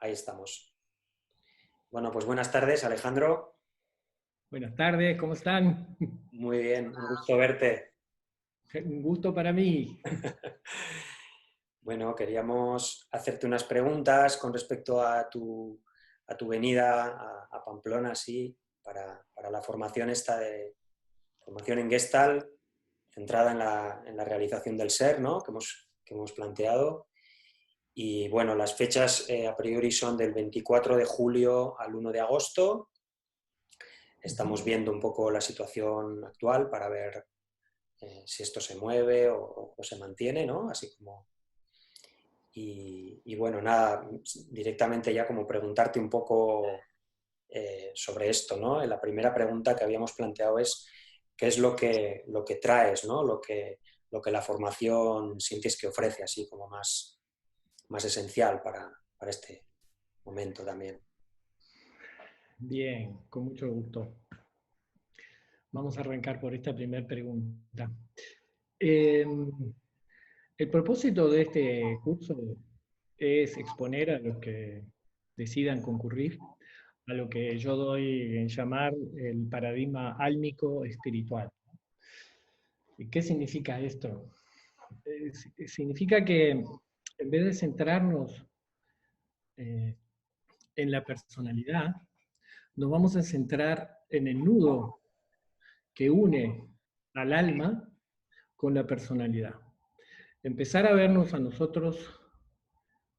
Ahí estamos. Bueno, pues buenas tardes, Alejandro. Buenas tardes, ¿cómo están? Muy bien, un gusto verte. Un gusto para mí. Bueno, queríamos hacerte unas preguntas con respecto a tu venida a Pamplona, sí, para la formación esta de formación en Gestalt, centrada en la realización del ser, ¿no? Que hemos planteado. Y bueno, las fechas a priori son del 24 de julio al 1 de agosto. Estamos viendo un poco la situación actual para ver si esto se mueve o se mantiene, ¿no? Así como... Y bueno, nada, directamente ya como preguntarte un poco sobre esto, ¿no? La primera pregunta que habíamos planteado es ¿qué es lo que traes, ¿no? Lo que la formación sientes que ofrece, así como más esencial para este momento también. Bien, con mucho gusto. Vamos a arrancar por esta primera pregunta. Eh, el propósito de este curso es exponer a los que decidan concurrir a lo que yo doy en llamar el paradigma álmico espiritual. ¿Y qué significa esto? Significa que en vez de centrarnos eh, en la personalidad, nos vamos a centrar en el nudo que une al alma con la personalidad. Empezar a vernos a nosotros,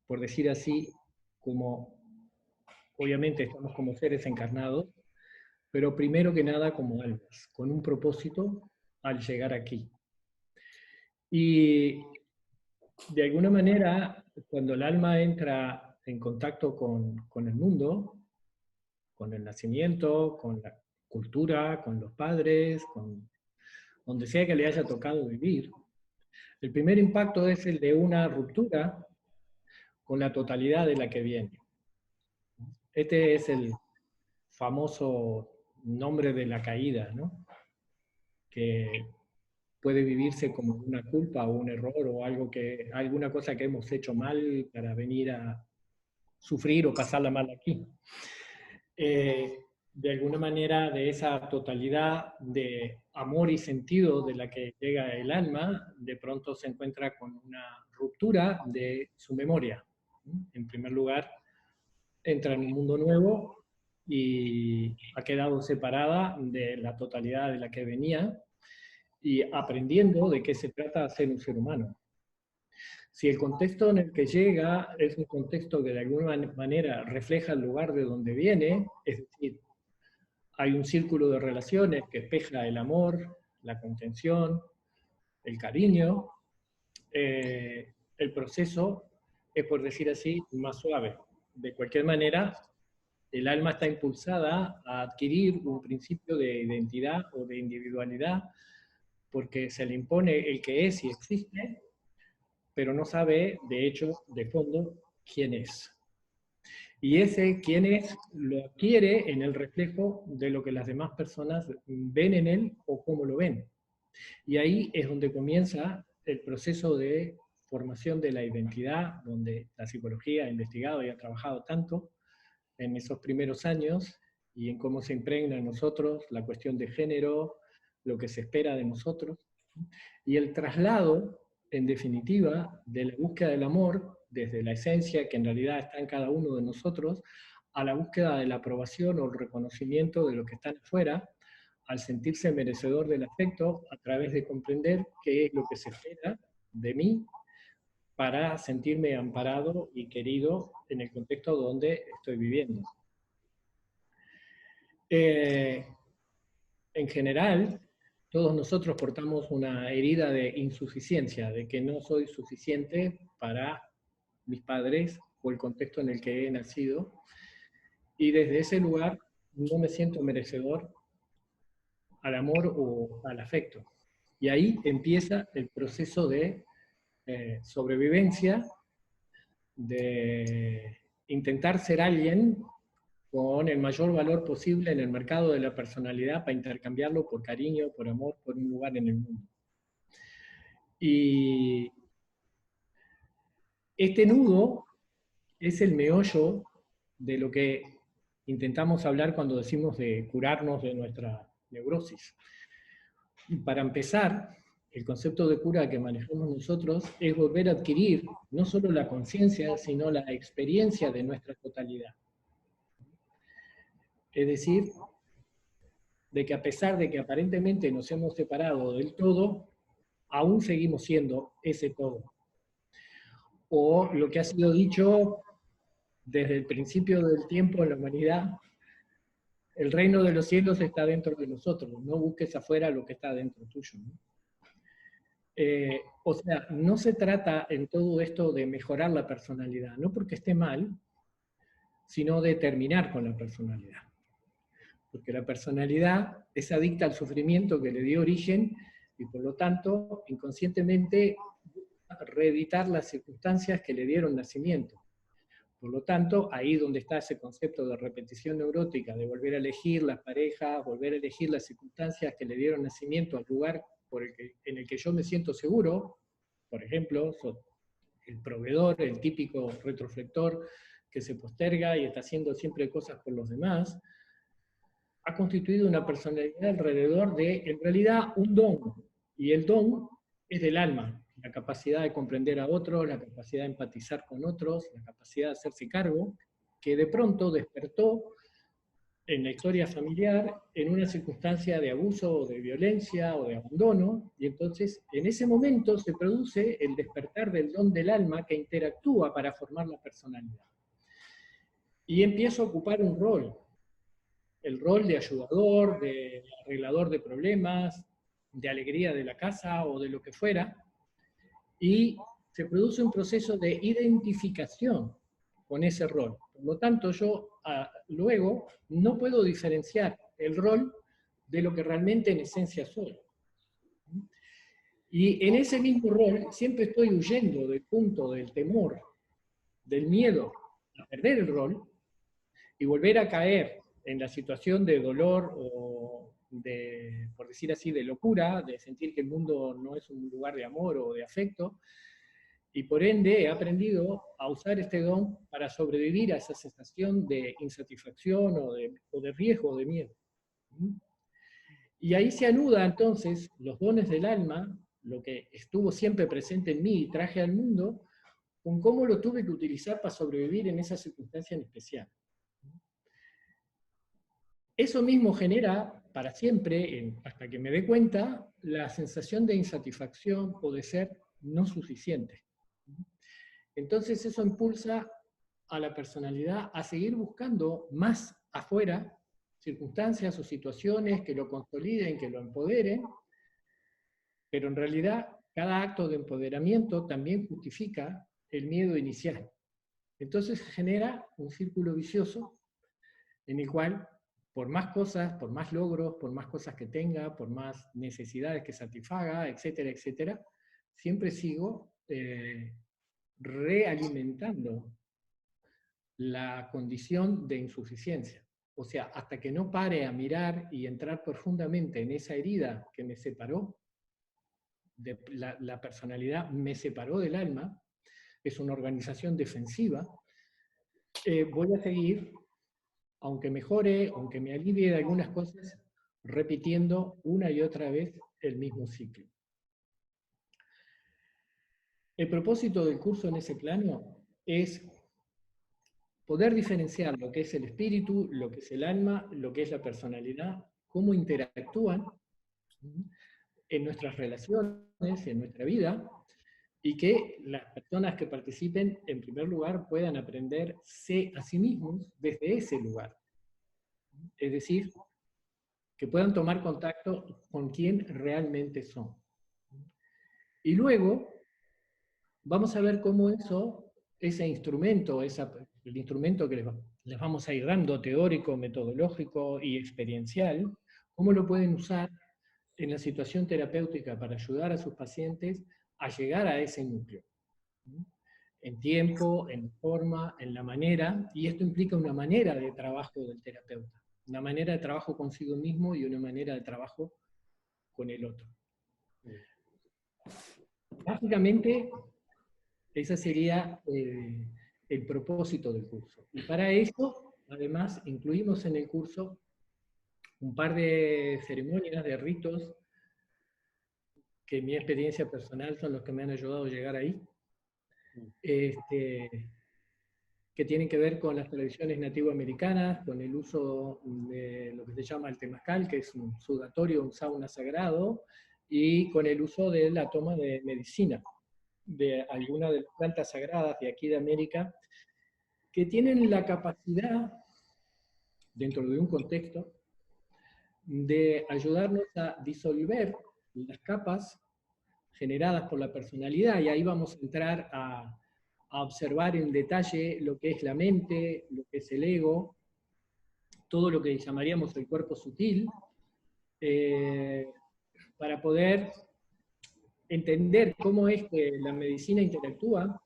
por decir así, como, obviamente estamos como seres encarnados, pero primero que nada como almas, con un propósito al llegar aquí. Y de alguna manera, cuando el alma entra en contacto con el mundo, con el nacimiento, con la cultura, con los padres, con donde sea que le haya tocado vivir, el primer impacto es el de una ruptura con la totalidad de la que viene. Este es el famoso nombre de la caída, ¿no? Que puede vivirse como una culpa o un error o algo que, alguna cosa que hemos hecho mal para venir a sufrir o pasarla mal aquí. De alguna manera, de esa totalidad de amor y sentido de la que llega el alma, de pronto se encuentra con una ruptura de su memoria. En primer lugar, entra en un mundo nuevo y ha quedado separada de la totalidad de la que venía y aprendiendo de qué se trata ser un ser humano. Si el contexto en el que llega es un contexto que de alguna manera refleja el lugar de donde viene, es decir, hay un círculo de relaciones que espeja el amor, la contención, el cariño, el proceso es, por decir así, más suave. De cualquier manera, el alma está impulsada a adquirir un principio de identidad o de individualidad porque se le impone el que es y existe, pero no sabe, de hecho, de fondo, quién es. Y ese quién es lo adquiere en el reflejo de lo que las demás personas ven en él o cómo lo ven. Y ahí es donde comienza el proceso de formación de la identidad, donde la psicología ha investigado y ha trabajado tanto en esos primeros años y en cómo se impregna en nosotros la cuestión de género, lo que se espera de nosotros, y el traslado, en definitiva, de la búsqueda del amor, desde la esencia que en realidad está en cada uno de nosotros, a la búsqueda de la aprobación o el reconocimiento de lo que está afuera, al sentirse merecedor del afecto, a través de comprender qué es lo que se espera de mí para sentirme amparado y querido en el contexto donde estoy viviendo. Eh, en general, todos nosotros portamos una herida de insuficiencia, de que no soy suficiente para mis padres o el contexto en el que he nacido, y desde ese lugar no me siento merecedor al amor o al afecto. Y ahí empieza el proceso de sobrevivencia, de intentar ser alguien con el mayor valor posible en el mercado de la personalidad para intercambiarlo por cariño, por amor, por un lugar en el mundo. Y este nudo es el meollo de lo que intentamos hablar cuando decimos de curarnos de nuestra neurosis. Para empezar, el concepto de cura que manejamos nosotros es volver a adquirir no solo la conciencia, sino la experiencia de nuestra totalidad. Es decir, de que a pesar de que aparentemente nos hemos separado del todo, aún seguimos siendo ese todo. O lo que ha sido dicho desde el principio del tiempo en la humanidad, el reino de los cielos está dentro de nosotros, no busques afuera lo que está dentro tuyo, ¿no? O sea, no se trata en todo esto de mejorar la personalidad, no porque esté mal, sino de terminar con la personalidad. Porque la personalidad es adicta al sufrimiento que le dio origen y por lo tanto, inconscientemente, reeditar las circunstancias que le dieron nacimiento. Por lo tanto, ahí donde está ese concepto de repetición neurótica, de volver a elegir las parejas, volver a elegir las circunstancias que le dieron nacimiento al lugar en el que yo me siento seguro, por ejemplo, el proveedor, el típico retroflector que se posterga y está haciendo siempre cosas por los demás, ha constituido una personalidad alrededor de, en realidad, un don. Y el don es del alma, la capacidad de comprender a otros, la capacidad de empatizar con otros, la capacidad de hacerse cargo, que de pronto despertó en la historia familiar en una circunstancia de abuso o de violencia o de abandono, y entonces en ese momento se produce el despertar del don del alma que interactúa para formar la personalidad. Y empieza a ocupar un rol, el rol de ayudador, de arreglador de problemas, de alegría de la casa o de lo que fuera, y se produce un proceso de identificación con ese rol. Por lo tanto, yo luego no puedo diferenciar el rol de lo que realmente en esencia soy. Y en ese mismo rol siempre estoy huyendo del punto del temor, del miedo a perder el rol y volver a caer en la situación de dolor o de, por decir así, de locura, de sentir que el mundo no es un lugar de amor o de afecto, y por ende he aprendido a usar este don para sobrevivir a esa sensación de insatisfacción o de riesgo o de miedo. Y ahí se anuda entonces los dones del alma, lo que estuvo siempre presente en mí y traje al mundo, con cómo lo tuve que utilizar para sobrevivir en esa circunstancia en especial. Eso mismo genera para siempre, hasta que me dé cuenta, la sensación de insatisfacción o de ser no suficiente. Entonces eso impulsa a la personalidad a seguir buscando más afuera circunstancias o situaciones que lo consoliden, que lo empoderen, pero en realidad cada acto de empoderamiento también justifica el miedo inicial. Entonces genera un círculo vicioso en el cual por más cosas, por más logros, por más cosas que tenga, por más necesidades que satisfaga, etcétera, etcétera, siempre sigo realimentando la condición de insuficiencia. O sea, hasta que no pare a mirar y entrar profundamente en esa herida que me separó, la personalidad me separó del alma, es una organización defensiva, voy a seguir, aunque mejore, aunque me alivie de algunas cosas, repitiendo una y otra vez el mismo ciclo. El propósito del curso en ese plano es poder diferenciar lo que es el espíritu, lo que es el alma, lo que es la personalidad, cómo interactúan en nuestras relaciones, en nuestra vida, y que las personas que participen, en primer lugar, puedan aprenderse a sí mismos desde ese lugar. Es decir, que puedan tomar contacto con quien realmente son. Y luego, vamos a ver cómo ese instrumento, el instrumento que les vamos a ir dando, teórico, metodológico y experiencial, cómo lo pueden usar en la situación terapéutica para ayudar a sus pacientes a llegar a ese núcleo. En tiempo, en forma, en la manera, y esto implica una manera de trabajo del terapeuta, una manera de trabajo consigo mismo y una manera de trabajo con el otro. Básicamente, esa sería el propósito del curso. Y para eso, además, incluimos en el curso un par de ceremonias, de ritos, que en mi experiencia personal son los que me han ayudado a llegar ahí, que tienen que ver con las tradiciones nativoamericanas, con el uso de lo que se llama el temazcal, que es un sudatorio, un sauna sagrado, y con el uso de la toma de medicina, de algunas de las plantas sagradas de aquí de América, que tienen la capacidad, dentro de un contexto, de ayudarnos a disolver las capas generadas por la personalidad, y ahí vamos a entrar a observar en detalle lo que es la mente, lo que es el ego, todo lo que llamaríamos el cuerpo sutil, para poder entender cómo es que la medicina interactúa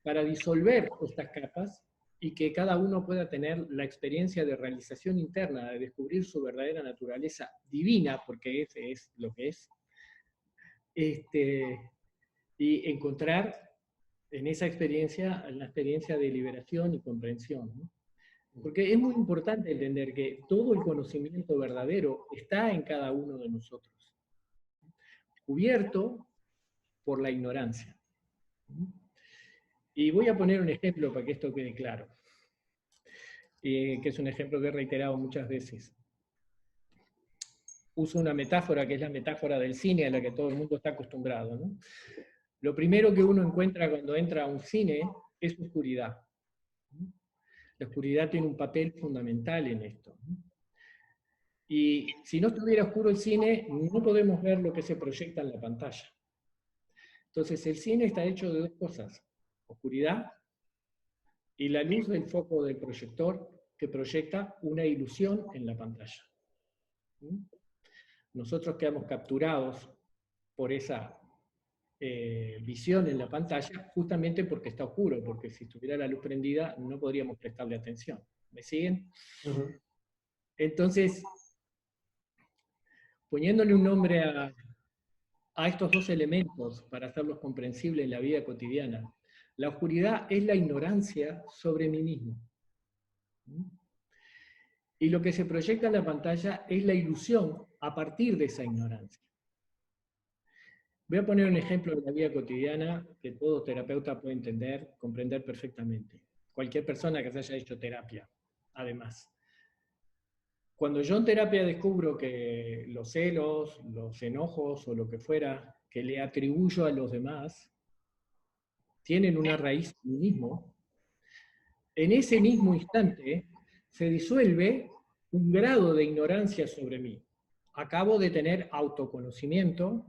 para disolver estas capas y que cada uno pueda tener la experiencia de realización interna, de descubrir su verdadera naturaleza divina, porque ese es lo que es, y encontrar en esa experiencia la experiencia de liberación y comprensión, ¿no? Porque es muy importante entender que todo el conocimiento verdadero está en cada uno de nosotros, cubierto por la ignorancia. Y voy a poner un ejemplo para que esto quede claro, que es un ejemplo que he reiterado muchas veces. Uso una metáfora que es la metáfora del cine a la que todo el mundo está acostumbrado, ¿no? Lo primero que uno encuentra cuando entra a un cine es oscuridad. La oscuridad tiene un papel fundamental en esto. Y si no estuviera oscuro el cine, no podemos ver lo que se proyecta en la pantalla. Entonces el cine está hecho de dos cosas: oscuridad y la luz del foco del proyector que proyecta una ilusión en la pantalla. Nosotros quedamos capturados por esa visión en la pantalla justamente porque está oscuro, porque si estuviera la luz prendida no podríamos prestarle atención. ¿Me siguen? Entonces, poniéndole un nombre a estos dos elementos para hacerlos comprensibles en la vida cotidiana, la oscuridad es la ignorancia sobre mí mismo. Y lo que se proyecta en la pantalla es la ilusión a partir de esa ignorancia. Voy a poner un ejemplo de la vida cotidiana que todo terapeuta puede entender, comprender perfectamente. Cualquier persona que se haya hecho terapia, además. Cuando yo en terapia descubro que los celos, los enojos o lo que fuera que le atribuyo a los demás tienen una raíz en mí mismo, en ese mismo instante se disuelve un grado de ignorancia sobre mí. Acabo de tener autoconocimiento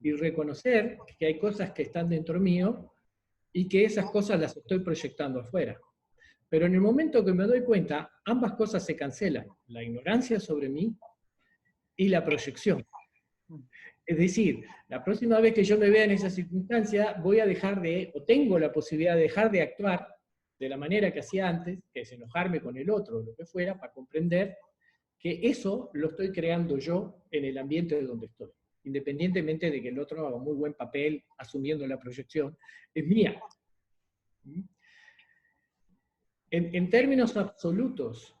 y reconocer que hay cosas que están dentro mío y que esas cosas las estoy proyectando afuera. Pero en el momento que me doy cuenta, ambas cosas se cancelan, la ignorancia sobre mí y la proyección. Es decir, la próxima vez que yo me vea en esa circunstancia, voy a dejar de, o tengo la posibilidad de dejar de actuar de la manera que hacía antes, que es enojarme con el otro o lo que fuera, para comprender que eso lo estoy creando yo en el ambiente de donde estoy. Independientemente de que el otro haga muy buen papel asumiendo la proyección, es mía. En términos absolutos,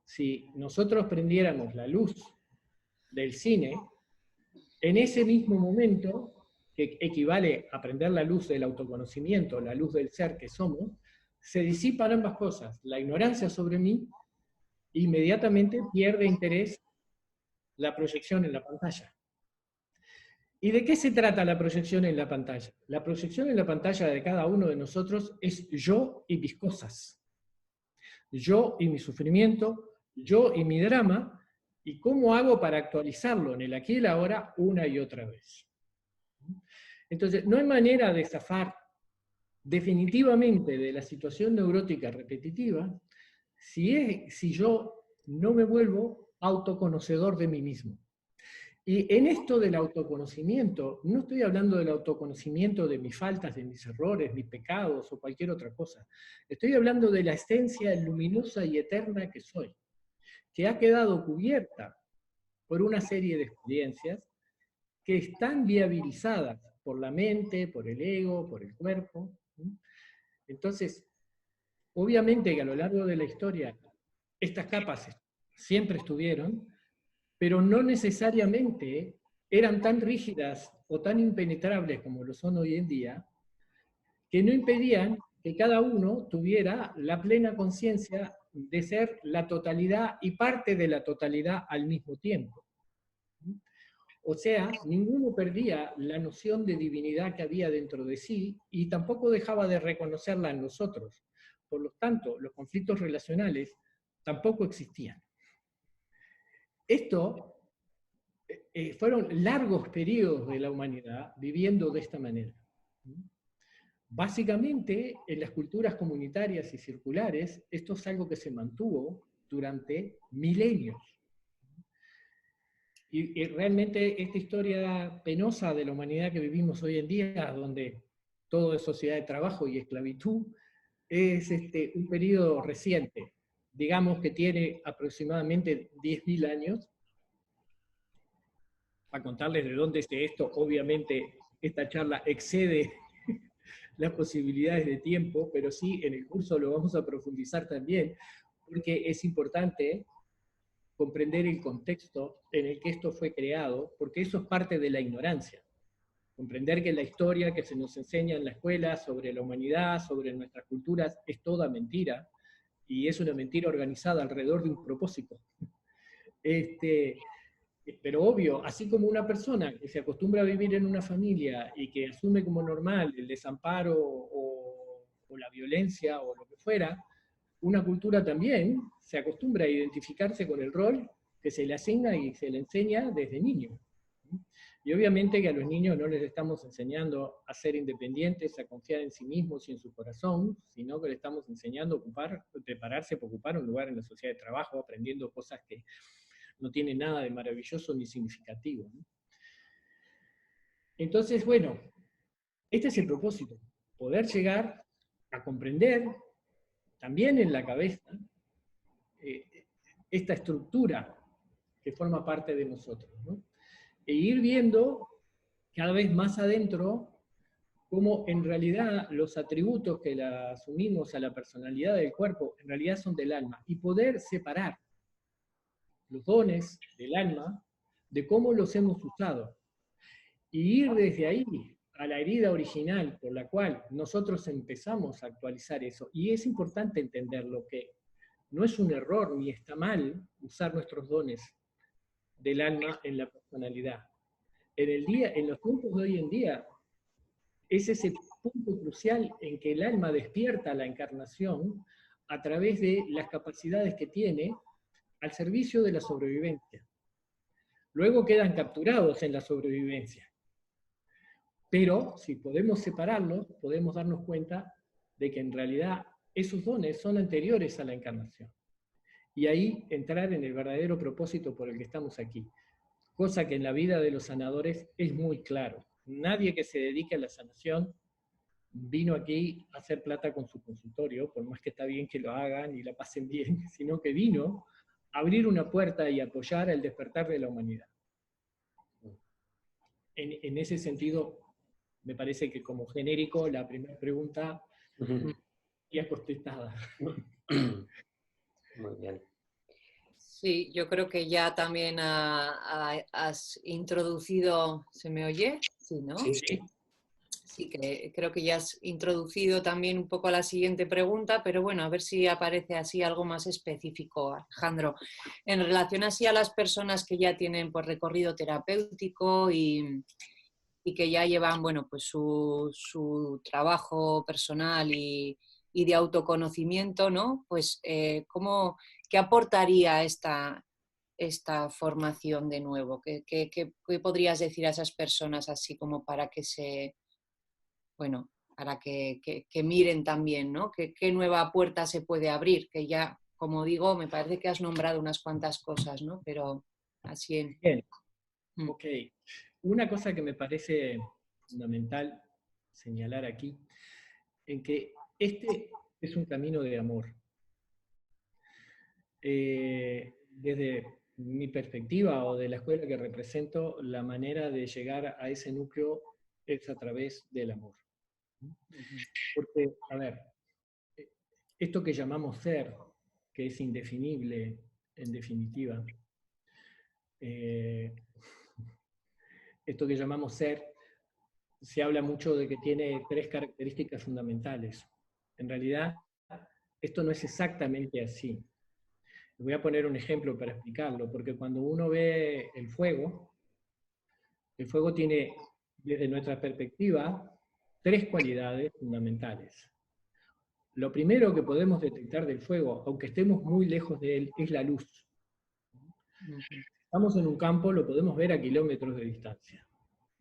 si nosotros prendiéramos la luz del cine, en ese mismo momento, que equivale a prender la luz del autoconocimiento, la luz del ser que somos, se disipan ambas cosas. La ignorancia sobre mí, inmediatamente pierde interés la proyección en la pantalla. ¿Y de qué se trata la proyección en la pantalla? La proyección en la pantalla de cada uno de nosotros es yo y mis cosas. Yo y mi sufrimiento, yo y mi drama, y cómo hago para actualizarlo en el aquí y el ahora una y otra vez. Entonces, no hay manera de zafar definitivamente de la situación neurótica repetitiva si yo no me vuelvo autoconocedor de mí mismo. Y en esto del autoconocimiento, no estoy hablando del autoconocimiento de mis faltas, de mis errores, mis pecados o cualquier otra cosa. Estoy hablando de la esencia luminosa y eterna que soy, que ha quedado cubierta por una serie de experiencias que están viabilizadas por la mente, por el ego, por el cuerpo. Entonces, Obviamente que a lo largo de la historia estas capas siempre estuvieron, pero no necesariamente eran tan rígidas o tan impenetrables como lo son hoy en día, que no impedían que cada uno tuviera la plena conciencia de ser la totalidad y parte de la totalidad al mismo tiempo. O sea, ninguno perdía la noción de divinidad que había dentro de sí y tampoco dejaba de reconocerla en los otros. Por lo tanto, los conflictos relacionales tampoco existían. Esto fueron largos periodos de la humanidad viviendo de esta manera. Básicamente, en las culturas comunitarias y circulares, esto es algo que se mantuvo durante milenios. Y realmente esta historia penosa de la humanidad que vivimos hoy en día, donde todo es sociedad de trabajo y esclavitud, es un periodo reciente. Digamos que tiene aproximadamente 10.000 años. Para contarles de dónde es esto, obviamente esta charla excede las posibilidades de tiempo, pero sí en el curso lo vamos a profundizar también, porque es importante comprender el contexto en el que esto fue creado, porque eso es parte de la ignorancia. Comprender que la historia que se nos enseña en la escuela sobre la humanidad, sobre nuestras culturas, es toda mentira, y es una mentira organizada alrededor de un propósito. Pero obvio, así como una persona que se acostumbra a vivir en una familia y que asume como normal el desamparo o la violencia o lo que fuera, una cultura también se acostumbra a identificarse con el rol que se le asigna y se le enseña desde niño. Y obviamente que a los niños no les estamos enseñando a ser independientes, a confiar en sí mismos y en su corazón, sino que les estamos enseñando a prepararse para ocupar un lugar en la sociedad de trabajo, aprendiendo cosas que no tienen nada de maravilloso ni significativo, ¿no? Entonces, bueno, este es el propósito, poder llegar a comprender también en la cabeza eh, esta estructura que forma parte de nosotros, ¿no? E ir viendo cada vez más adentro cómo en realidad los atributos que la asumimos a la personalidad del cuerpo en realidad son del alma, y poder separar los dones del alma de cómo los hemos usado, y ir desde ahí a la herida original por la cual nosotros empezamos a actualizar eso. Y es importante entender lo que no es un error ni está mal usar nuestros dones del alma en la personalidad. En los tiempos de hoy en día, es ese punto crucial en que el alma despierta la encarnación a través de las capacidades que tiene al servicio de la sobrevivencia. Luego quedan capturados en la sobrevivencia. Pero si podemos separarlos, podemos darnos cuenta de que en realidad esos dones son anteriores a la encarnación. Y ahí entrar en el verdadero propósito por el que estamos aquí. Cosa que en la vida de los sanadores es muy claro. Nadie que se dedique a la sanación vino aquí a hacer plata con su consultorio, por más que está bien que lo hagan y la pasen bien, sino que vino a abrir una puerta y apoyar el despertar de la humanidad. En ese sentido, me parece que como genérico, la primera pregunta ya contestada. Muy bien. Sí, yo creo que ya también has introducido, ¿se me oye? Sí, ¿no? Sí, sí. Sí, que creo que ya has introducido también un poco a la siguiente pregunta, pero bueno, a ver si aparece así algo más específico, Alejandro. En relación así a las personas que ya tienen pues, recorrido terapéutico y que ya llevan, bueno, pues su trabajo personal y de autoconocimiento, ¿no? Pues, ¿qué aportaría esta formación de nuevo? ¿Qué podrías decir a esas personas así como para que bueno, para que miren también, ¿no? ¿Qué nueva puerta se puede abrir? Que ya, como digo, me parece que has nombrado unas cuantas cosas, ¿no? Pero así en... Bien, ok. Una cosa que me parece fundamental señalar aquí, en que este es un camino de amor. Desde mi perspectiva o de la escuela que represento, la manera de llegar a ese núcleo es a través del amor. Porque, a ver, esto que llamamos ser, que es indefinible en definitiva, esto que llamamos ser, se habla mucho de que tiene 3 características fundamentales. En realidad, esto no es exactamente así. Voy a poner un ejemplo para explicarlo, porque cuando uno ve el fuego tiene, desde nuestra perspectiva, 3 cualidades fundamentales. Lo primero que podemos detectar del fuego, aunque estemos muy lejos de él, es la luz. Si estamos en un campo, lo podemos ver a kilómetros de distancia.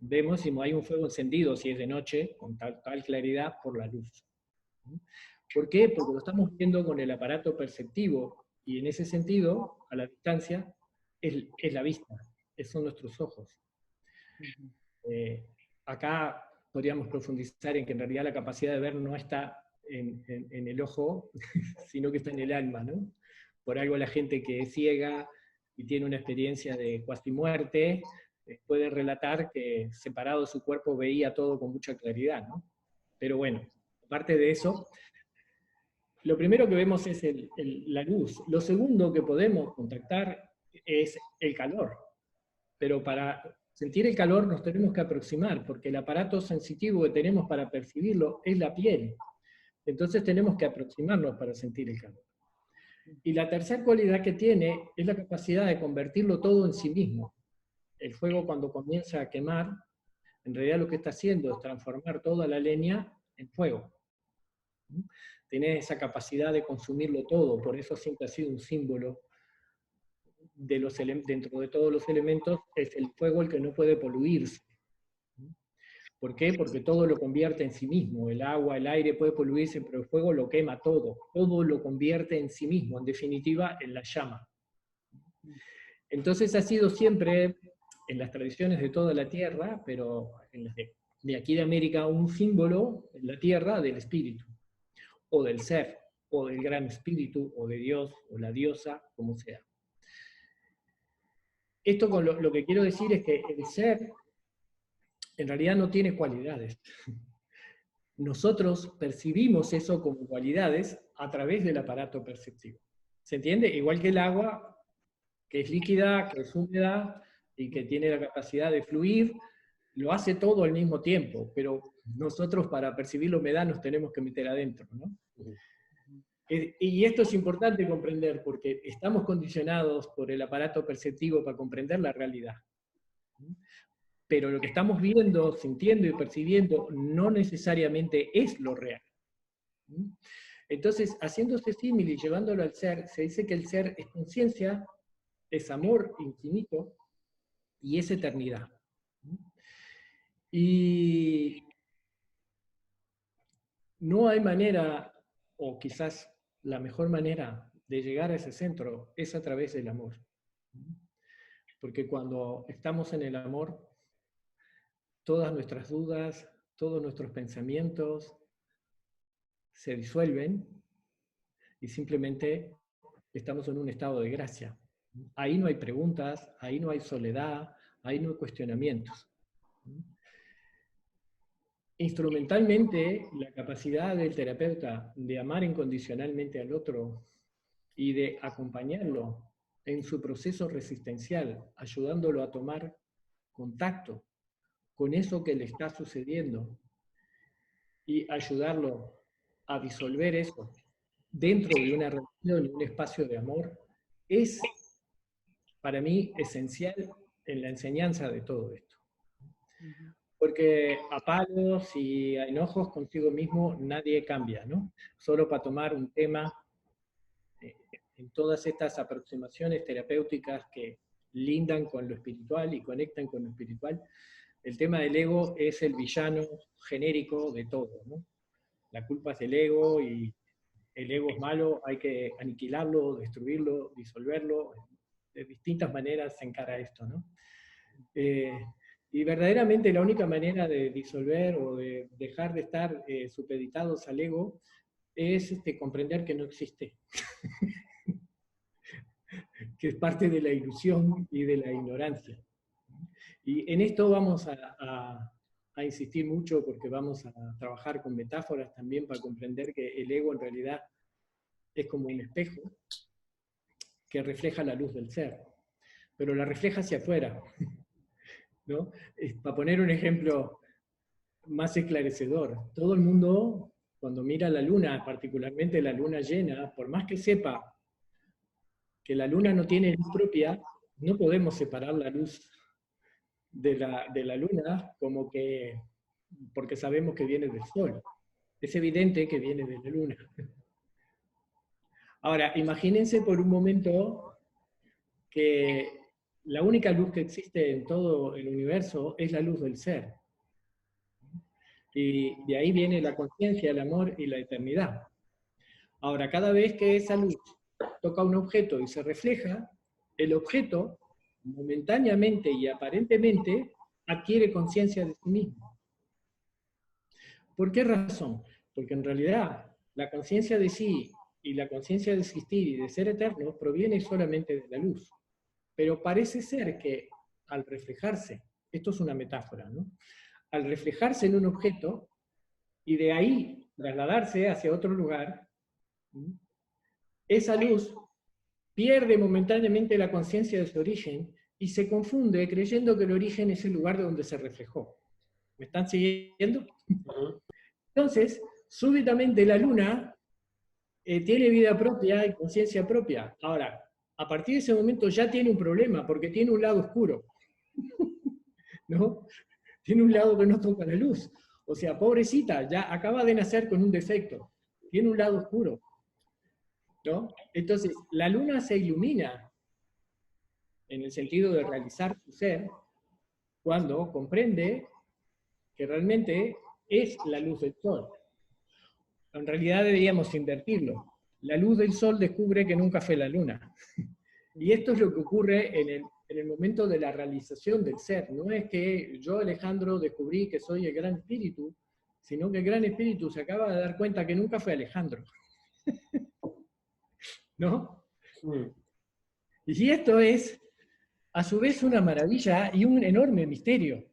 Vemos si hay un fuego encendido, si es de noche, con tal claridad, por la luz. ¿Por qué? Porque lo estamos viendo con el aparato perceptivo, y en ese sentido, a la distancia, es la vista, son nuestros ojos. Acá podríamos profundizar en que en realidad la capacidad de ver no está en el ojo, sino que está en el alma, ¿no? Por algo la gente que es ciega y tiene una experiencia de cuasi muerte, puede relatar que separado de su cuerpo veía todo con mucha claridad, ¿no? Pero bueno, aparte de eso, lo primero que vemos es la luz. Lo segundo que podemos contactar es el calor. Pero para sentir el calor nos tenemos que aproximar, porque el aparato sensitivo que tenemos para percibirlo es la piel. Entonces tenemos que aproximarnos para sentir el calor. Y la tercera cualidad que tiene es la capacidad de convertirlo todo en sí mismo. El fuego, cuando comienza a quemar, en realidad lo que está haciendo es transformar toda la leña en fuego. Tiene esa capacidad de consumirlo todo, por eso siempre ha sido un símbolo de dentro de todos los elementos, es el fuego el que no puede poluirse. ¿Por qué? Porque todo lo convierte en sí mismo. El agua, el aire puede poluirse, pero el fuego lo quema todo. Todo lo convierte en sí mismo, en definitiva, en la llama. Entonces ha sido siempre, en las tradiciones de toda la Tierra, pero de aquí de América, un símbolo en la Tierra del espíritu, o del ser, o del gran espíritu, o de Dios, o la diosa, como sea. Esto con lo que quiero decir es que el ser en realidad no tiene cualidades. Nosotros percibimos eso como cualidades a través del aparato perceptivo. ¿Se entiende? Igual que el agua, que es líquida, que es húmeda y que tiene la capacidad de fluir, lo hace todo al mismo tiempo, pero nosotros para percibir la humedad nos tenemos que meter adentro, ¿no? Y esto es importante comprender porque estamos condicionados por el aparato perceptivo para comprender la realidad. Pero lo que estamos viendo, sintiendo y percibiendo no necesariamente es lo real. Entonces, haciéndose símil y llevándolo al ser, se dice que el ser es conciencia, es amor infinito y es eternidad. Y no hay manera, o quizás la mejor manera de llegar a ese centro es a través del amor. Porque cuando estamos en el amor, todas nuestras dudas, todos nuestros pensamientos se disuelven y simplemente estamos en un estado de gracia. Ahí no hay preguntas, ahí no hay soledad, ahí no hay cuestionamientos. Instrumentalmente, la capacidad del terapeuta de amar incondicionalmente al otro y de acompañarlo en su proceso resistencial, ayudándolo a tomar contacto con eso que le está sucediendo y ayudarlo a disolver eso dentro de una relación y un espacio de amor, es para mí esencial en la enseñanza de todo esto. Porque a palos y a enojos consigo mismo nadie cambia, ¿no? Solo para tomar un tema, en todas estas aproximaciones terapéuticas que lindan con lo espiritual y conectan con lo espiritual, el tema del ego es el villano genérico de todo, ¿no? La culpa es del ego y el ego es malo, hay que aniquilarlo, destruirlo, disolverlo. De distintas maneras se encara esto, ¿no? Y verdaderamente la única manera de disolver o de dejar de estar supeditados al ego es comprender que no existe. Que es parte de la ilusión y de la ignorancia. Y en esto vamos a insistir mucho porque vamos a trabajar con metáforas también para comprender que el ego en realidad es como un espejo que refleja la luz del ser, pero la refleja hacia afuera, ¿no? Para poner un ejemplo más esclarecedor, todo el mundo, cuando mira la luna, particularmente la luna llena, por más que sepa que la luna no tiene luz propia, no podemos separar la luz de la luna como que, porque sabemos que viene del sol. Es evidente que viene de la luna. Ahora, imagínense por un momento que la única luz que existe en todo el universo es la luz del ser. Y de ahí viene la conciencia, el amor y la eternidad. Ahora, cada vez que esa luz toca un objeto y se refleja, el objeto, momentáneamente y aparentemente, adquiere conciencia de sí mismo. ¿Por qué razón? Porque en realidad la conciencia de sí y la conciencia de existir y de ser eterno proviene solamente de la luz. Pero parece ser que al reflejarse, esto es una metáfora, ¿no? Al reflejarse en un objeto y de ahí trasladarse hacia otro lugar, esa luz pierde momentáneamente la conciencia de su origen y se confunde creyendo que el origen es el lugar de donde se reflejó. ¿Me están siguiendo? Entonces, súbitamente la luna tiene vida propia y conciencia propia. Ahora, a partir de ese momento ya tiene un problema, porque tiene un lado oscuro, ¿no? Tiene un lado que no toca la luz. O sea, pobrecita, ya acaba de nacer con un defecto. Tiene un lado oscuro, ¿no? Entonces, la luna se ilumina en el sentido de realizar su ser cuando comprende que realmente es la luz del sol. En realidad deberíamos invertirlo. La luz del sol descubre que nunca fue la luna. Y esto es lo que ocurre en el momento de la realización del ser. No es que yo, Alejandro, descubrí que soy el gran espíritu, sino que el gran espíritu se acaba de dar cuenta que nunca fue Alejandro. ¿No? Y esto es, a su vez, una maravilla y un enorme misterio,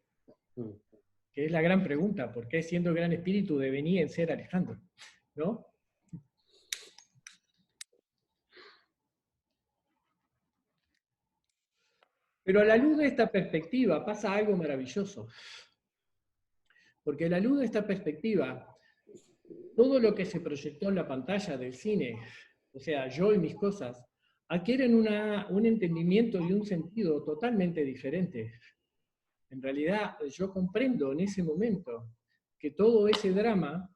que es la gran pregunta: ¿por qué siendo el gran espíritu devenía en ser Alejandro? ¿No? Pero a la luz de esta perspectiva pasa algo maravilloso. Porque a la luz de esta perspectiva, todo lo que se proyectó en la pantalla del cine, o sea, yo y mis cosas, adquieren un entendimiento y un sentido totalmente diferente. En realidad, yo comprendo en ese momento que todo ese drama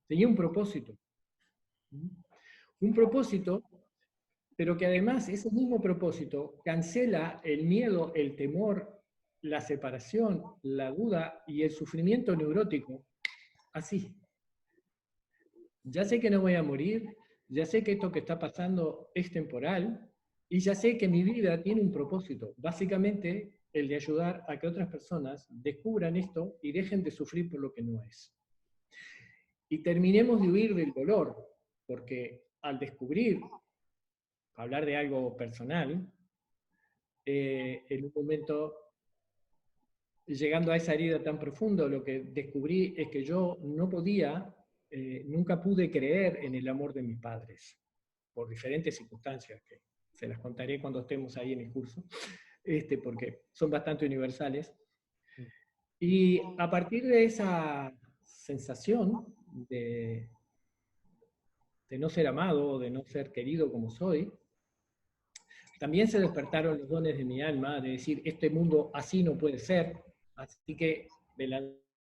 tenía un propósito. Un propósito, pero que además ese mismo propósito cancela el miedo, el temor, la separación, la duda y el sufrimiento neurótico. Así. Ya sé que no voy a morir, ya sé que esto que está pasando es temporal, y ya sé que mi vida tiene un propósito, básicamente el de ayudar a que otras personas descubran esto y dejen de sufrir por lo que no es. Y terminemos de huir del dolor, porque al descubrir, hablar de algo personal, en un momento, llegando a esa herida tan profunda, lo que descubrí es que yo no podía, nunca pude creer en el amor de mis padres, por diferentes circunstancias, que se las contaré cuando estemos ahí en el curso, porque son bastante universales. Y a partir de esa sensación de no ser amado, de no ser querido como soy, también se despertaron los dones de mi alma, de decir, este mundo así no puede ser, así que de la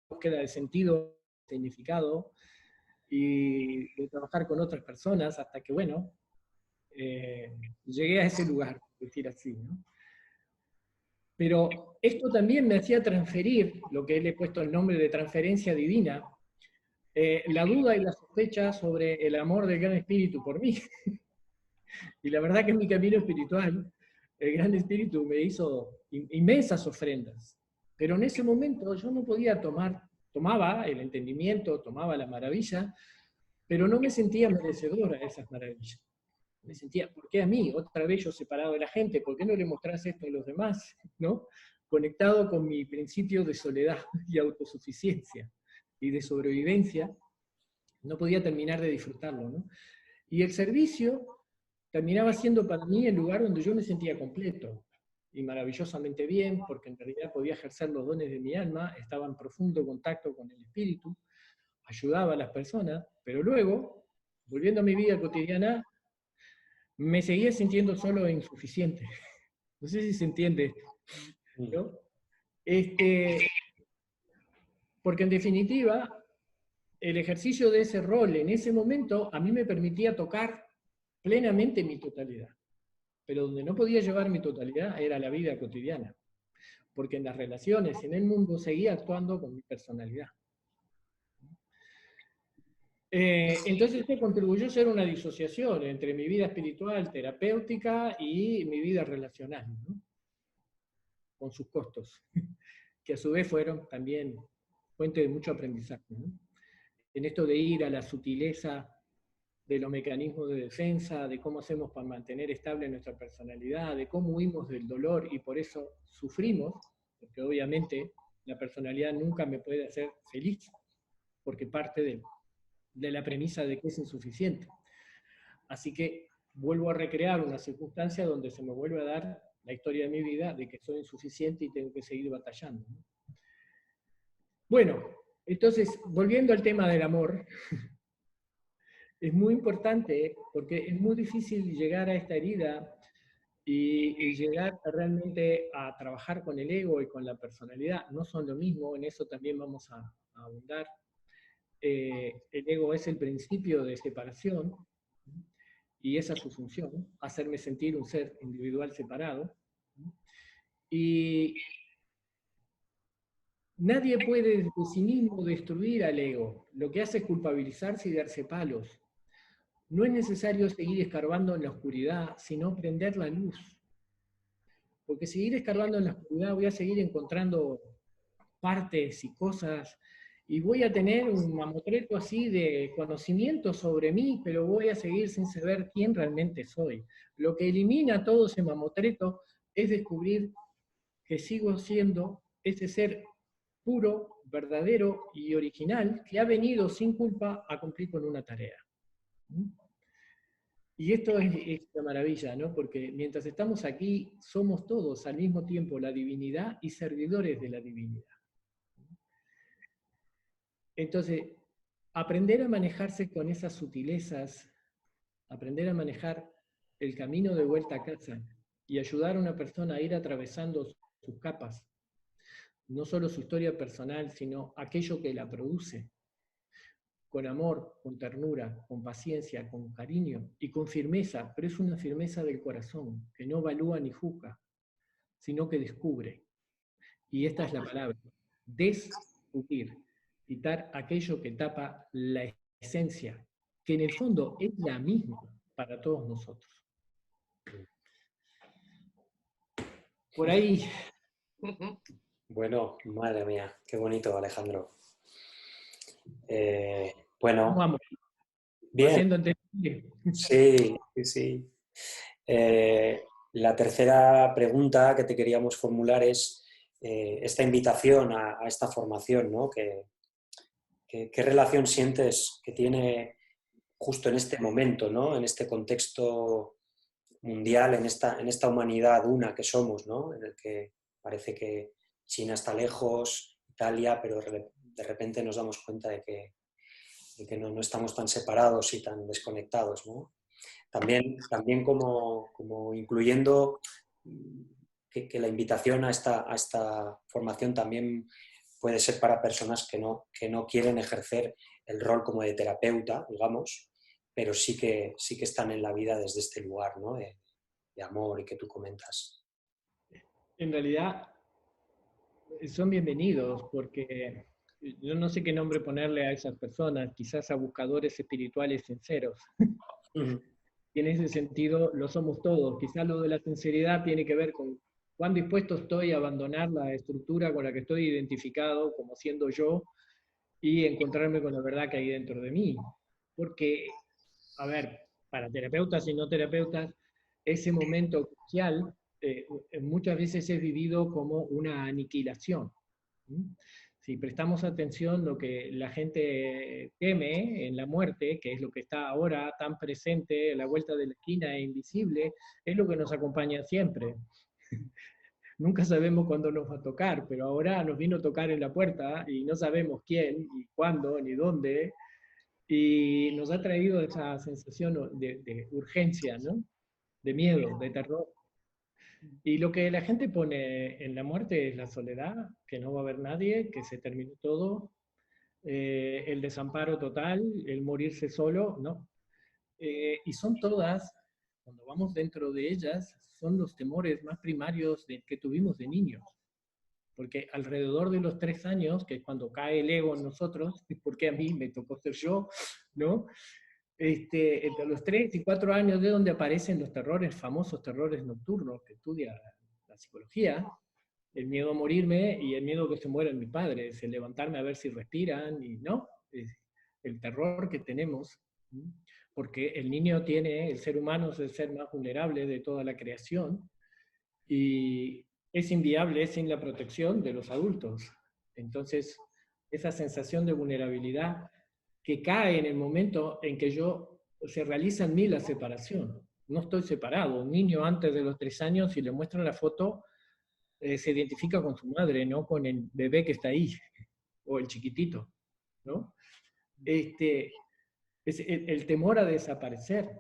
búsqueda de sentido, significado, y de trabajar con otras personas, hasta que, bueno, llegué a ese lugar, por decir así, ¿no? Pero esto también me hacía transferir, lo que le he puesto el nombre de transferencia divina, la duda y la sospecha sobre el amor del Gran Espíritu por mí. Y la verdad que en mi camino espiritual, el Gran Espíritu me hizo inmensas ofrendas. Pero en ese momento yo no podía tomaba el entendimiento, tomaba la maravilla, pero no me sentía merecedora de esas maravillas. Me sentía, ¿por qué a mí? Otra vez yo separado de la gente, ¿por qué no le mostrás esto a los demás? ¿No? Conectado con mi principio de soledad y autosuficiencia y de sobrevivencia, no podía terminar de disfrutarlo, ¿no? Y el servicio terminaba siendo para mí el lugar donde yo me sentía completo y maravillosamente bien, porque en realidad podía ejercer los dones de mi alma, estaba en profundo contacto con el espíritu, ayudaba a las personas, pero luego, volviendo a mi vida cotidiana, me seguía sintiendo solo e insuficiente. No sé si se entiende, ¿no? Porque en definitiva, el ejercicio de ese rol en ese momento a mí me permitía tocar plenamente mi totalidad. Pero donde no podía llevar mi totalidad era la vida cotidiana. Porque en las relaciones, en el mundo, seguía actuando con mi personalidad. Entonces esto contribuyó a ser una disociación entre mi vida espiritual, terapéutica y mi vida relacional, ¿no? Con sus costos, que a su vez fueron también fuente de mucho aprendizaje, ¿no? En esto de ir a la sutileza de los mecanismos de defensa, de cómo hacemos para mantener estable nuestra personalidad, de cómo huimos del dolor y por eso sufrimos, porque obviamente la personalidad nunca me puede hacer feliz, porque parte de la premisa de que es insuficiente. Así que vuelvo a recrear una circunstancia donde se me vuelve a dar la historia de mi vida de que soy insuficiente y tengo que seguir batallando, ¿no? Bueno, entonces, volviendo al tema del amor, es muy importante porque es muy difícil llegar a esta herida y llegar realmente a trabajar con el ego y con la personalidad. No son lo mismo, en eso también vamos a abundar. El ego es el principio de separación y esa es su función, hacerme sentir un ser individual separado. Y nadie puede desde sí mismo destruir al ego. Lo que hace es culpabilizarse y darse palos. No es necesario seguir escarbando en la oscuridad, sino prender la luz. Porque seguir escarbando en la oscuridad voy a seguir encontrando partes y cosas, y voy a tener un mamotreto así de conocimiento sobre mí, pero voy a seguir sin saber quién realmente soy. Lo que elimina todo ese mamotreto es descubrir que sigo siendo ese ser puro, verdadero y original que ha venido sin culpa a cumplir con una tarea. Y esto es una maravilla, ¿no? Porque mientras estamos aquí, somos todos al mismo tiempo la divinidad y servidores de la divinidad. Entonces, aprender a manejarse con esas sutilezas, aprender a manejar el camino de vuelta a casa y ayudar a una persona a ir atravesando sus capas, no solo su historia personal, sino aquello que la produce, con amor, con ternura, con paciencia, con cariño y con firmeza, pero es una firmeza del corazón, que no evalúa ni juzga, sino que descubre. Y esta es la palabra, descubrir, quitar aquello que tapa la esencia, que en el fondo es la misma para todos nosotros. Por ahí. Bueno, madre mía, qué bonito, Alejandro. Bueno, Vamos, bien. haciendo entendible. Sí, sí, sí. La tercera pregunta que te queríamos formular es esta invitación a esta formación, ¿no? ¿Qué relación sientes que tiene justo en este momento, ¿no? En este contexto mundial, en esta humanidad una que somos, ¿no? En el que parece que China está lejos, Italia, pero de repente nos damos cuenta de que no estamos tan separados y tan desconectados, ¿no? También como incluyendo que la invitación a esta formación también puede ser para personas que no quieren ejercer el rol como de terapeuta, digamos, pero sí que están en la vida desde este lugar, ¿no? de amor y que tú comentas. En realidad son bienvenidos, porque yo no sé qué nombre ponerle a esas personas, quizás a buscadores espirituales sinceros. Y en ese sentido lo somos todos. Quizás lo de la sinceridad tiene que ver con cuán dispuesto estoy a abandonar la estructura con la que estoy identificado como siendo yo y encontrarme con la verdad que hay dentro de mí. Porque, a ver, para terapeutas y no terapeutas, ese momento crucial muchas veces es vivido como una aniquilación. si prestamos atención, lo que la gente teme en la muerte, que es lo que está ahora tan presente, a la vuelta de la esquina e invisible, es lo que nos acompaña siempre. Nunca sabemos cuándo nos va a tocar, pero ahora nos vino a tocar en la puerta y no sabemos quién, y cuándo, ni dónde, y nos ha traído esa sensación de urgencia, ¿no? De miedo, de terror. Y lo que la gente pone en la muerte es la soledad, que no va a haber nadie, que se terminó todo, el desamparo total, el morirse solo, ¿no? Y son todas, cuando vamos dentro de ellas, son los temores más primarios que tuvimos de niños. Porque alrededor de los 3 años, que es cuando cae el ego en nosotros, porque a mí me tocó ser yo, ¿no? Entre los 3 y 4 años de donde aparecen los terrores, famosos terrores nocturnos que estudia la psicología, el miedo a morirme y el miedo a que se mueran mis padres, el levantarme a ver si respiran, y no, el terror que tenemos, porque el niño tiene, el ser humano es el ser más vulnerable de toda la creación, y es inviable sin la protección de los adultos. Entonces, esa sensación de vulnerabilidad que cae en el momento en que se realiza en mí la separación. No estoy separado. Un niño antes de los 3 años, si le muestran la foto, se identifica con su madre, no con el bebé que está ahí, o el chiquitito, ¿no? Es el temor a desaparecer.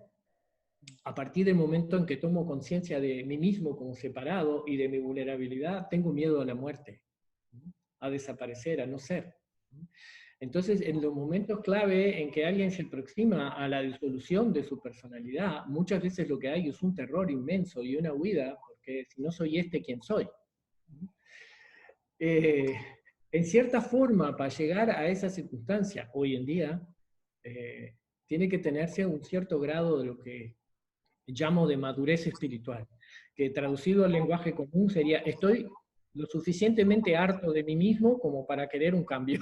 A partir del momento en que tomo conciencia de mí mismo como separado y de mi vulnerabilidad, tengo miedo a la muerte, a desaparecer, a no ser. Entonces, en los momentos clave en que alguien se aproxima a la disolución de su personalidad, muchas veces lo que hay es un terror inmenso y una huida, porque si no soy ¿quién soy? En cierta forma, para llegar a esa circunstancia, hoy en día, tiene que tenerse un cierto grado de lo que llamo de madurez espiritual, que traducido al lenguaje común sería, estoy lo suficientemente harto de mí mismo como para querer un cambio.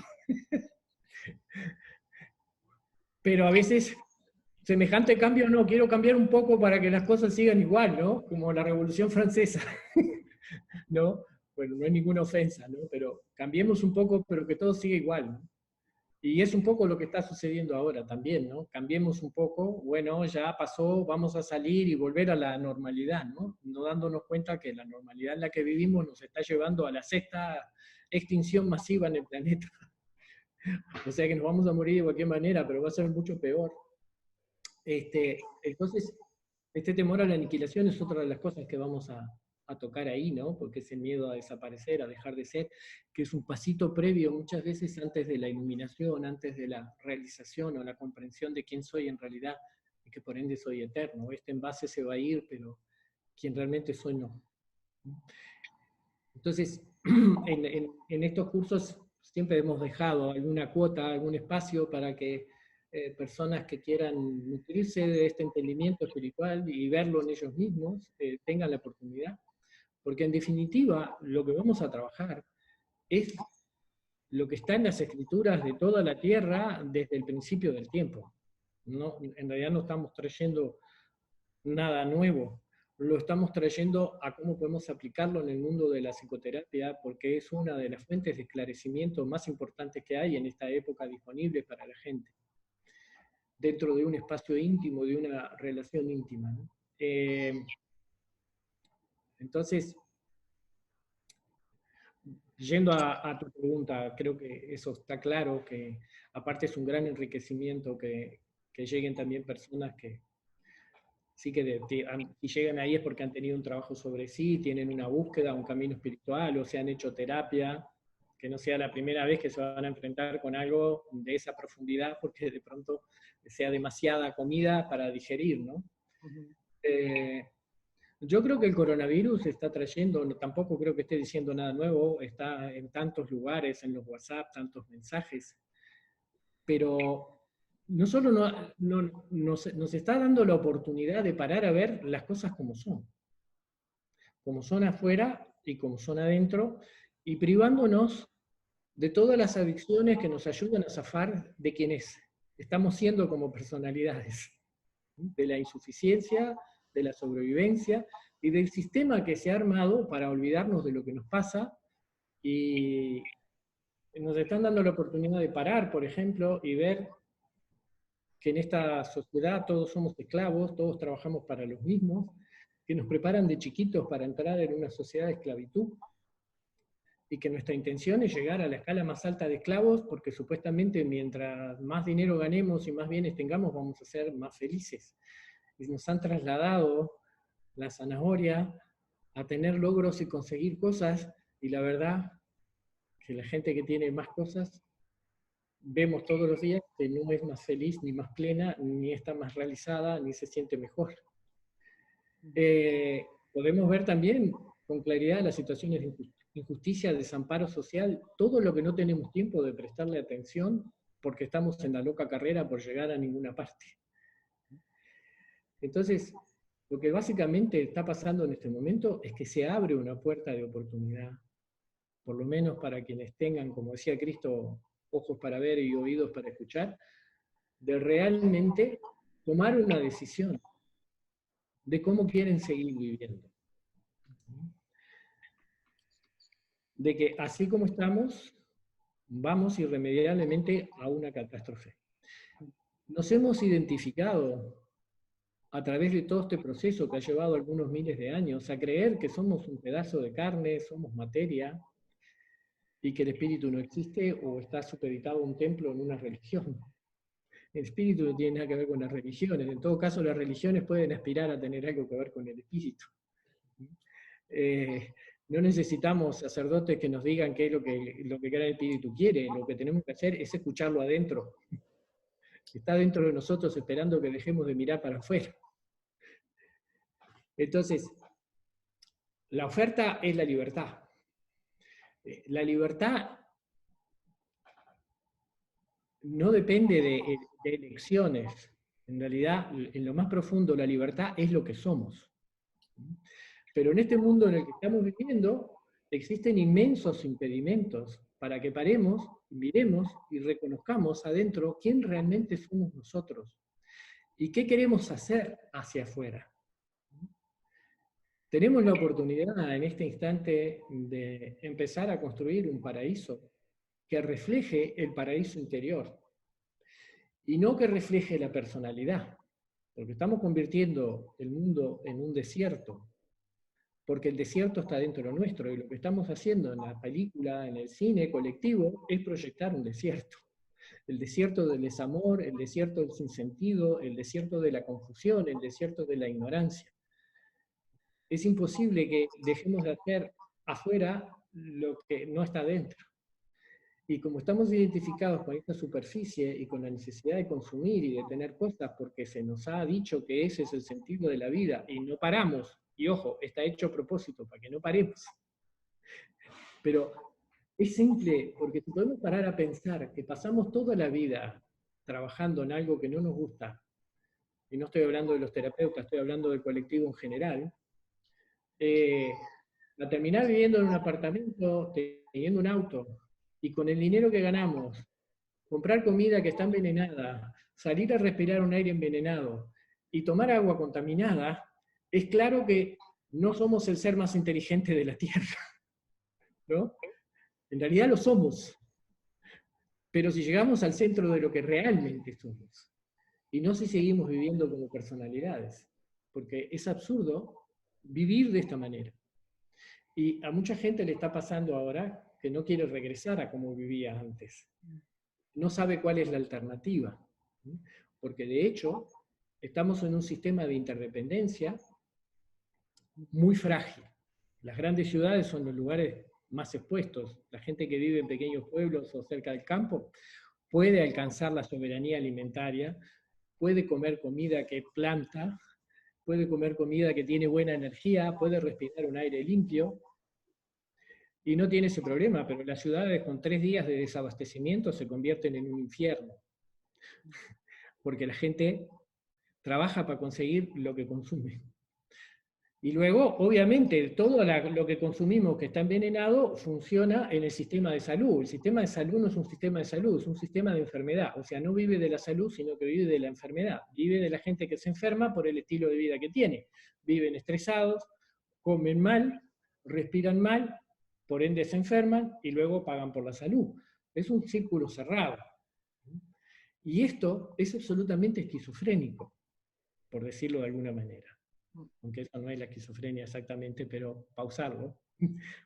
Pero a veces, semejante cambio no, quiero cambiar un poco para que las cosas sigan igual, ¿no? Como la Revolución Francesa, ¿no? Bueno, no hay ninguna ofensa, ¿no? Pero cambiemos un poco, pero que todo siga igual, ¿no? Y es un poco lo que está sucediendo ahora también, ¿no? Cambiemos un poco, bueno, ya pasó, vamos a salir y volver a la normalidad, ¿no? No dándonos cuenta que la normalidad en la que vivimos nos está llevando a la 6ª extinción masiva en el planeta. O sea que nos vamos a morir de cualquier manera, pero va a ser mucho peor. Entonces, este temor a la aniquilación es otra de las cosas que vamos a tocar ahí, ¿no? Porque es el miedo a desaparecer, a dejar de ser, que es un pasito previo muchas veces antes de la iluminación, antes de la realización o la comprensión de quién soy en realidad, y que por ende soy eterno. Este envase se va a ir, pero quien realmente soy no. Entonces, en estos cursos siempre hemos dejado alguna cuota, algún espacio para que personas que quieran nutrirse de este entendimiento espiritual y verlo en ellos mismos, tengan la oportunidad. Porque en definitiva, lo que vamos a trabajar es lo que está en las escrituras de toda la tierra desde el principio del tiempo. No, en realidad no estamos trayendo nada nuevo, lo estamos trayendo a cómo podemos aplicarlo en el mundo de la psicoterapia, porque es una de las fuentes de esclarecimiento más importantes que hay en esta época disponible para la gente, dentro de un espacio íntimo, de una relación íntima, ¿no? Entonces, yendo a tu pregunta, creo que eso está claro, que aparte es un gran enriquecimiento que lleguen también personas que sí que si llegan ahí es porque han tenido un trabajo sobre sí, tienen una búsqueda, un camino espiritual, o se han hecho terapia, que no sea la primera vez que se van a enfrentar con algo de esa profundidad, porque de pronto sea demasiada comida para digerir, ¿no? Yo creo que el coronavirus está trayendo, tampoco creo que esté diciendo nada nuevo, está en tantos lugares, en los WhatsApp, tantos mensajes, pero no solo nos está dando la oportunidad de parar a ver las cosas como son afuera y como son adentro, y privándonos de todas las adicciones que nos ayudan a zafar de quienes estamos siendo como personalidades, de la insuficiencia, de la sobrevivencia y del sistema que se ha armado para olvidarnos de lo que nos pasa y nos están dando la oportunidad de parar, por ejemplo, y ver que en esta sociedad todos somos esclavos, todos trabajamos para los mismos, que nos preparan de chiquitos para entrar en una sociedad de esclavitud, y que nuestra intención es llegar a la escala más alta de esclavos, porque supuestamente mientras más dinero ganemos y más bienes tengamos, vamos a ser más felices. Y nos han trasladado la zanahoria a tener logros y conseguir cosas, y la verdad que la gente que tiene más cosas, vemos todos los días que no es más feliz, ni más plena, ni está más realizada, ni se siente mejor. Podemos ver también con claridad las situaciones de injusticia, desamparo social, todo lo que no tenemos tiempo de prestarle atención porque estamos en la loca carrera por llegar a ninguna parte. Entonces, lo que básicamente está pasando en este momento es que se abre una puerta de oportunidad, por lo menos para quienes tengan, como decía Cristo, ojos para ver y oídos para escuchar, de realmente tomar una decisión de cómo quieren seguir viviendo. De que así como estamos, vamos irremediablemente a una catástrofe. Nos hemos identificado a través de todo este proceso que ha llevado algunos miles de años a creer que somos un pedazo de carne, somos materia, y que el espíritu no existe o está supeditado a un templo en una religión. El espíritu no tiene nada que ver con las religiones. En todo caso, las religiones pueden aspirar a tener algo que ver con el espíritu. No necesitamos sacerdotes que nos digan qué es lo que el espíritu quiere. Lo que tenemos que hacer es escucharlo adentro. Está dentro de nosotros esperando que dejemos de mirar para afuera. Entonces, la oferta es la libertad. La libertad no depende de elecciones. En realidad, en lo más profundo, la libertad es lo que somos. Pero en este mundo en el que estamos viviendo, existen inmensos impedimentos para que paremos, miremos y reconozcamos adentro quién realmente somos nosotros y qué queremos hacer hacia afuera. Tenemos la oportunidad en este instante de empezar a construir un paraíso que refleje el paraíso interior y no que refleje la personalidad, porque estamos convirtiendo el mundo en un desierto, porque el desierto está dentro nuestro, y lo que estamos haciendo en la película, en el cine colectivo, es proyectar un desierto. El desierto del desamor, el desierto del sinsentido, el desierto de la confusión, el desierto de la ignorancia. Es imposible que dejemos de hacer afuera lo que no está dentro. Y como estamos identificados con esta superficie y con la necesidad de consumir y de tener cosas porque se nos ha dicho que ese es el sentido de la vida y no paramos, y ojo, está hecho a propósito para que no paremos. Pero es simple, porque si podemos parar a pensar que pasamos toda la vida trabajando en algo que no nos gusta, y no estoy hablando de los terapeutas, estoy hablando del colectivo en general, a terminar viviendo en un apartamento, teniendo un auto, y con el dinero que ganamos, comprar comida que está envenenada, salir a respirar un aire envenenado y tomar agua contaminada, es claro que no somos el ser más inteligente de la Tierra, ¿no? En realidad lo somos, pero si llegamos al centro de lo que realmente somos, y no si seguimos viviendo como personalidades, porque es absurdo vivir de esta manera. Y a mucha gente le está pasando ahora que no quiere regresar a como vivía antes. No sabe cuál es la alternativa, porque de hecho estamos en un sistema de interdependencia muy frágil. Las grandes ciudades son los lugares más expuestos. La gente que vive en pequeños pueblos o cerca del campo puede alcanzar la soberanía alimentaria, puede comer comida que planta, puede comer comida que tiene buena energía, puede respirar un aire limpio, y no tiene ese problema, pero las ciudades con 3 días de desabastecimiento se convierten en un infierno, porque la gente trabaja para conseguir lo que consume. Y luego, obviamente, todo lo que consumimos que está envenenado funciona en el sistema de salud. El sistema de salud no es un sistema de salud, es un sistema de enfermedad. O sea, no vive de la salud, sino que vive de la enfermedad. Vive de la gente que se enferma por el estilo de vida que tiene. Viven estresados, comen mal, respiran mal, por ende se enferman y luego pagan por la salud. Es un círculo cerrado. Y esto es absolutamente esquizofrénico, por decirlo de alguna manera. Aunque eso no es la esquizofrenia exactamente, pero pausarlo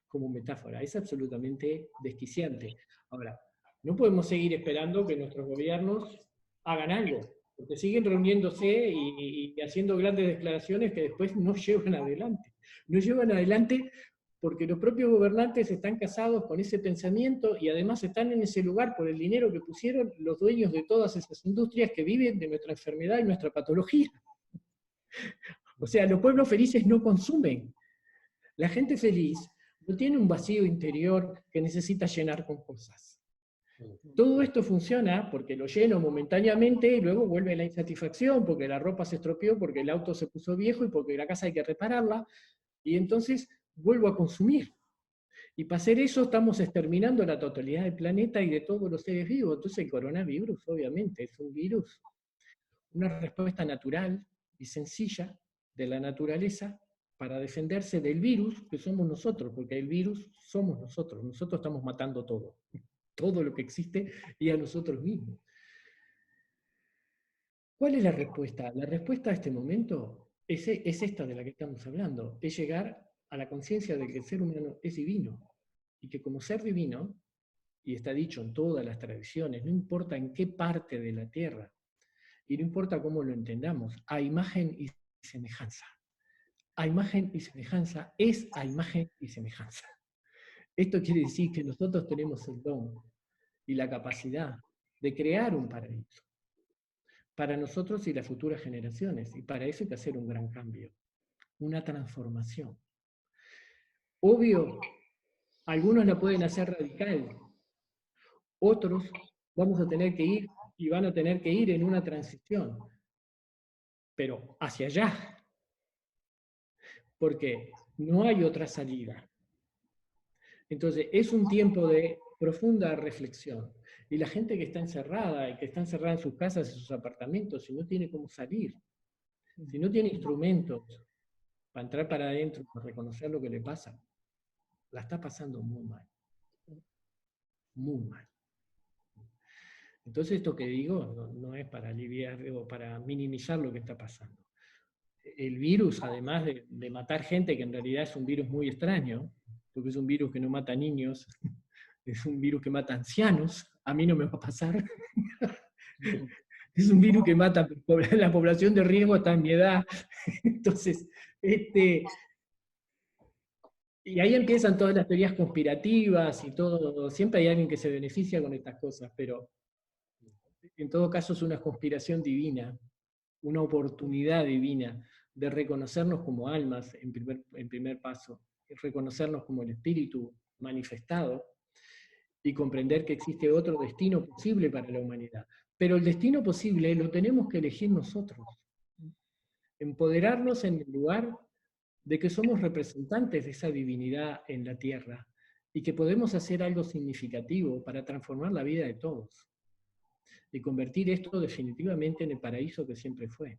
como metáfora. Es absolutamente desquiciante. Ahora, no podemos seguir esperando que nuestros gobiernos hagan algo, porque siguen reuniéndose y haciendo grandes declaraciones que después no llevan adelante. No llevan adelante porque los propios gobernantes están casados con ese pensamiento y además están en ese lugar por el dinero que pusieron los dueños de todas esas industrias que viven de nuestra enfermedad y nuestra patología. O sea, los pueblos felices no consumen. La gente feliz no tiene un vacío interior que necesita llenar con cosas. Todo esto funciona porque lo lleno momentáneamente y luego vuelve la insatisfacción, porque la ropa se estropeó, porque el auto se puso viejo y porque la casa hay que repararla, y entonces vuelvo a consumir. Y para hacer eso estamos exterminando la totalidad del planeta y de todos los seres vivos. Entonces el coronavirus, obviamente, es un virus, una respuesta natural y sencilla de la naturaleza para defenderse del virus que somos nosotros, porque el virus somos nosotros estamos matando todo lo que existe y a nosotros mismos. ¿Cuál es la respuesta? La respuesta a este momento es esta de la que estamos hablando, es llegar a la conciencia de que el ser humano es divino, y que como ser divino, y está dicho en todas las tradiciones, no importa en qué parte de la tierra, y no importa cómo lo entendamos, a imagen y semejanza. A imagen y semejanza es a imagen y semejanza. Esto quiere decir que nosotros tenemos el don y la capacidad de crear un paraíso para nosotros y las futuras generaciones, y para eso hay que hacer un gran cambio, una transformación. Obvio, algunos la pueden hacer radical, otros vamos a tener que ir y van a tener que ir en una transición, pero hacia allá, porque no hay otra salida. Entonces, es un tiempo de profunda reflexión. Y la gente que está encerrada, y que está encerrada en sus casas, en sus apartamentos, si no tiene cómo salir, si no tiene instrumentos para entrar para adentro, para reconocer lo que le pasa, la está pasando muy mal. Muy mal. Entonces esto que digo no es para aliviar o para minimizar lo que está pasando. El virus, además de matar gente, que en realidad es un virus muy extraño, porque es un virus que no mata niños, es un virus que mata ancianos, a mí no me va a pasar. Es un virus que mata la población de riesgo hasta en mi edad. Entonces, y ahí empiezan todas las teorías conspirativas y todo, siempre hay alguien que se beneficia con estas cosas, pero en todo caso es una conspiración divina, una oportunidad divina de reconocernos como almas en primer paso, y reconocernos como el espíritu manifestado y comprender que existe otro destino posible para la humanidad. Pero el destino posible lo tenemos que elegir nosotros. Empoderarnos en el lugar de que somos representantes de esa divinidad en la tierra y que podemos hacer algo significativo para transformar la vida de todos y convertir esto definitivamente en el paraíso que siempre fue.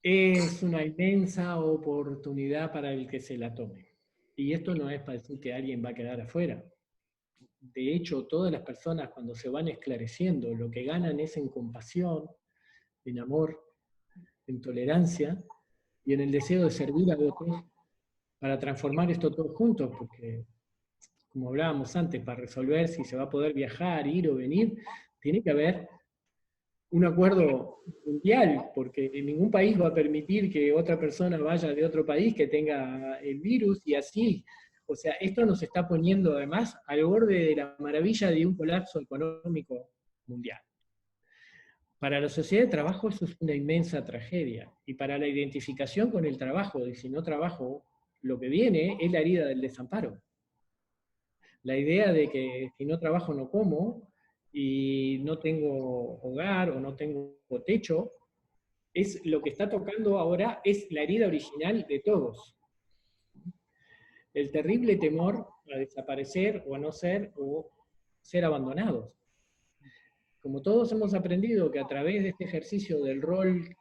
Es una inmensa oportunidad para el que se la tome. Y esto no es para decir que alguien va a quedar afuera. De hecho, todas las personas cuando se van esclareciendo, lo que ganan es en compasión, en amor, en tolerancia y en el deseo de servir a otros para transformar esto todo juntos, porque, como hablábamos antes, para resolver si se va a poder viajar, ir o venir, tiene que haber un acuerdo mundial, porque ningún país va a permitir que otra persona vaya de otro país que tenga el virus y así. O sea, esto nos está poniendo además al borde de la maravilla de un colapso económico mundial. Para la sociedad de trabajo eso es una inmensa tragedia, y para la identificación con el trabajo, y si no trabajo, lo que viene es la herida del desamparo. La idea de que si no trabajo no como, y no tengo hogar o no tengo techo, es lo que está tocando ahora, es la herida original de todos. El terrible temor a desaparecer o a no ser o ser abandonados. Como todos hemos aprendido que a través de este ejercicio del rol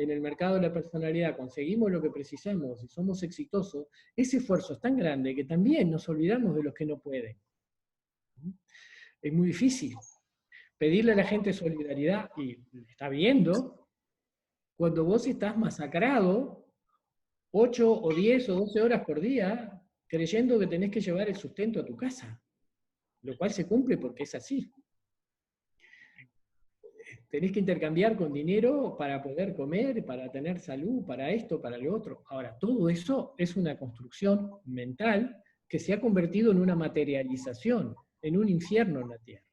en el mercado de la personalidad conseguimos lo que precisamos y somos exitosos, ese esfuerzo es tan grande que también nos olvidamos de los que no pueden. Es muy difícil pedirle a la gente solidaridad, y está viendo, cuando vos estás masacrado 8 o 10 o 12 horas por día, creyendo que tenés que llevar el sustento a tu casa, lo cual se cumple porque es así. Tenés que intercambiar con dinero para poder comer, para tener salud, para esto, para lo otro. Ahora, todo eso es una construcción mental que se ha convertido en una materialización, en un infierno en la Tierra.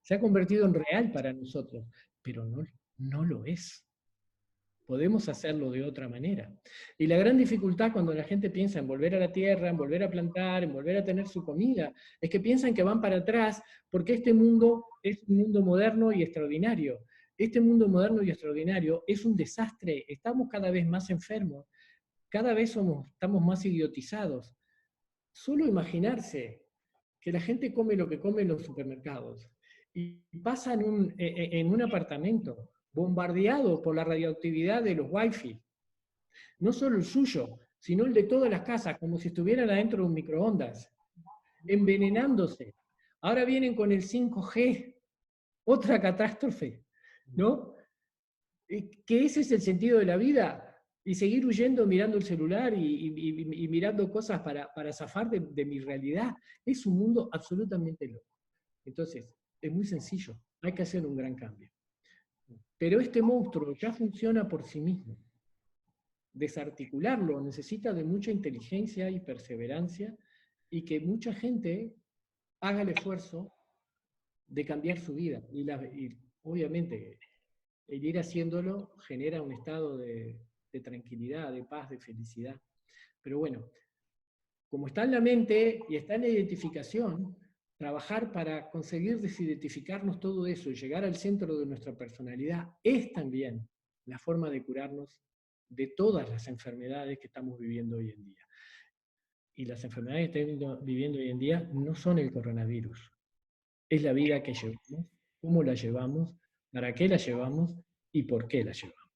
Se ha convertido en real para nosotros, pero no lo es. Podemos hacerlo de otra manera. Y la gran dificultad cuando la gente piensa en volver a la tierra, en volver a plantar, en volver a tener su comida, es que piensan que van para atrás porque este mundo es un mundo moderno y extraordinario. Este mundo moderno y extraordinario es un desastre. Estamos cada vez más enfermos, cada vez estamos más idiotizados. Solo imaginarse que la gente come lo que come en los supermercados y pasa en un apartamento bombardeado por la radioactividad de los wifi, no solo el suyo, sino el de todas las casas, como si estuvieran adentro de un microondas, envenenándose. Ahora vienen con el 5G, otra catástrofe, ¿no? Que ese es el sentido de la vida, y seguir huyendo mirando el celular y mirando cosas para zafar de mi realidad. Es un mundo absolutamente loco. Entonces, es muy sencillo, hay que hacer un gran cambio. Pero este monstruo ya funciona por sí mismo. Desarticularlo necesita de mucha inteligencia y perseverancia, y que mucha gente haga el esfuerzo de cambiar su vida. Y obviamente, el ir haciéndolo genera un estado de tranquilidad, de paz, de felicidad. Pero bueno, como está en la mente y está en la identificación, trabajar para conseguir desidentificarnos todo eso y llegar al centro de nuestra personalidad es también la forma de curarnos de todas las enfermedades que estamos viviendo hoy en día. Y las enfermedades que estamos viviendo hoy en día no son el coronavirus. Es la vida que llevamos, cómo la llevamos, para qué la llevamos y por qué la llevamos.